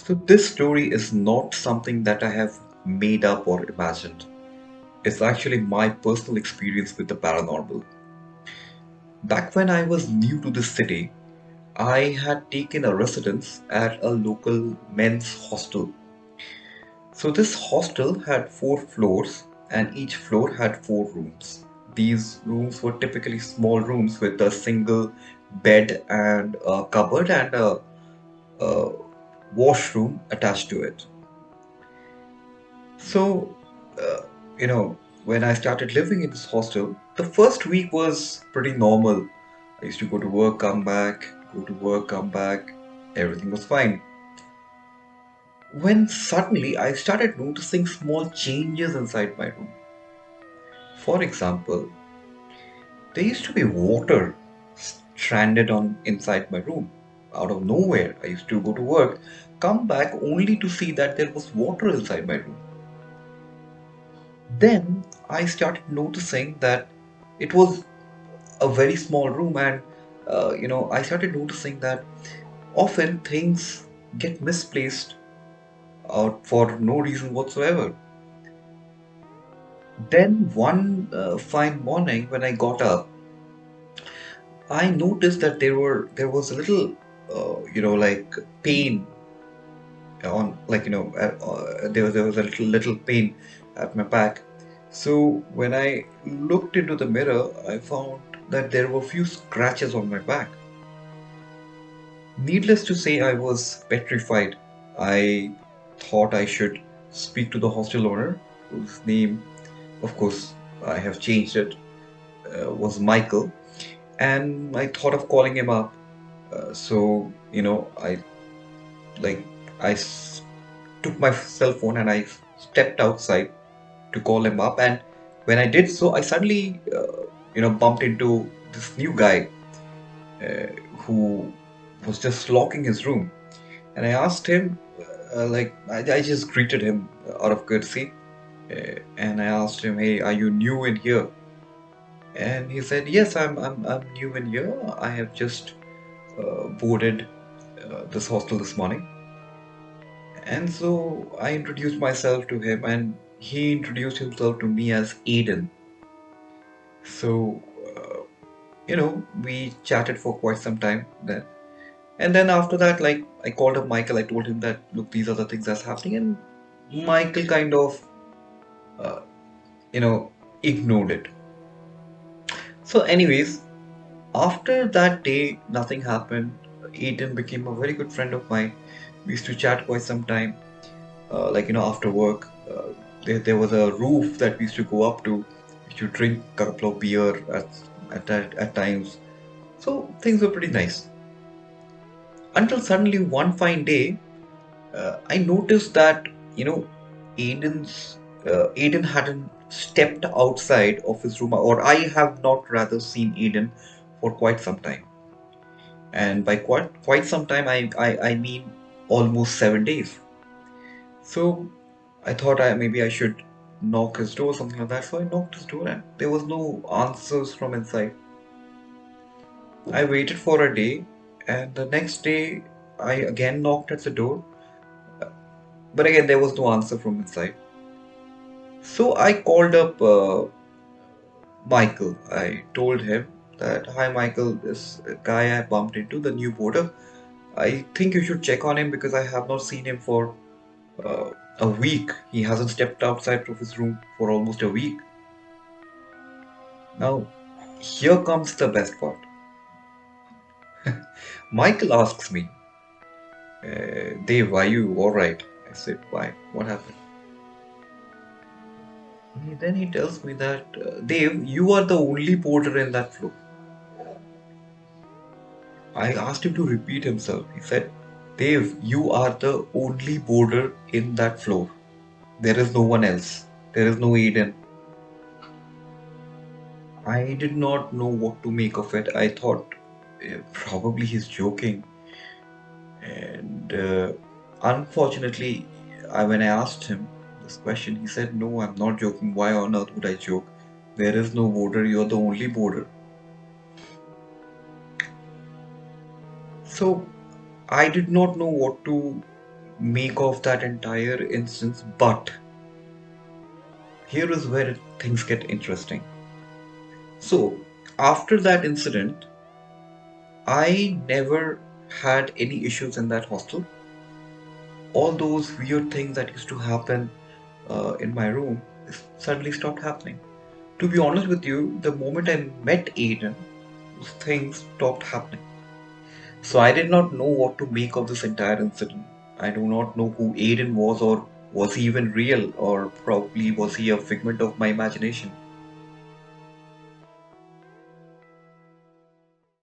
So, this story is not something that I have made up or imagined. It's actually my personal experience with the paranormal. Back when I was new to this city, I had taken a residence at a local men's hostel. So, this hostel had 4 floors, and each floor had 4 rooms. These rooms were typically small rooms with a single bed and a cupboard and a washroom attached to it. So, uh, you know, when I started living in this hostel, the first week was pretty normal. I used to go to work, come back, go to work, come back. Everything was fine. When suddenly I started noticing small changes inside my room. For example, there used to be water stranded on inside my room. Out of nowhere, I used to go to work, come back only to see that there was water inside my room. Then I started noticing that it was a very small room, and I started noticing that often things get misplaced for no reason whatsoever. Then one fine morning when I got up, I noticed that there was a little like pain on, like there was a little pain at my back. So when I looked into the mirror, I found that there were few scratches on my back. Needless to say, I was petrified. I thought I should speak to the hostel owner, whose name, of course, I have changed it, was Michael, and I thought of calling him up. I like I s- took my cell phone and I stepped outside to call him up. And when I did so, I suddenly, bumped into this new guy uh, who was just locking his room. And I asked him, I just greeted him out of courtesy. And I asked him, "Hey, are you new in here?" And he said, "Yes, I'm new in here. I have just boarded this hostel this morning." And so I introduced myself to him, and he introduced himself to me as Aiden. So, we chatted for quite some time then. And then after that, like, I called up Michael. I told him that, look, these are the things that's happening. And Michael kind of, uh, you know, ignored it. So, anyways, after that day, nothing happened. Aiden became a very good friend of mine. We used to chat quite some time. After work, there was a roof that we used to go up to. We used to drink a couple of beer at times. So things were pretty nice. Until suddenly one fine day, I noticed that Aiden hadn't stepped outside of his room, or I have not rather seen Aiden for quite some time. And by quite some time, I mean almost 7 days. So I thought maybe I should knock his door, something like that. So I knocked his door, and there was no answers from inside. I waited for a day, and the next day I again knocked at the door, but again there was no answer from inside. So I called up Michael. I told him that, "Hi Michael, this guy I bumped into, the new boarder. I think you should check on him because I have not seen him for uh, a week. He hasn't stepped outside of his room for almost a week." Now, here comes the best part. Michael asks me, "Dave, are you alright?" I said, "Why? What happened?" Then he tells me that, "Dave, you are the only porter in that floor." I asked him to repeat himself. He said, "Dave, you are the only boarder in that floor. There is no one else. There is no Eden." I did not know what to make of it. I thought probably he's joking. And unfortunately, when I asked him this question, he said, "No, I'm not joking. Why on earth would I joke? There is no border. You're the only border." So I did not know what to make of that entire instance, but here is where things get interesting. So, after that incident, I never had any issues in that hostel. All those weird things that used to happen in my room suddenly stopped happening. To be honest with you, the moment I met Aiden, those things stopped happening. So I did not know what to make of this entire incident. I do not know who Aiden was, or was he even real, or probably was he a figment of my imagination.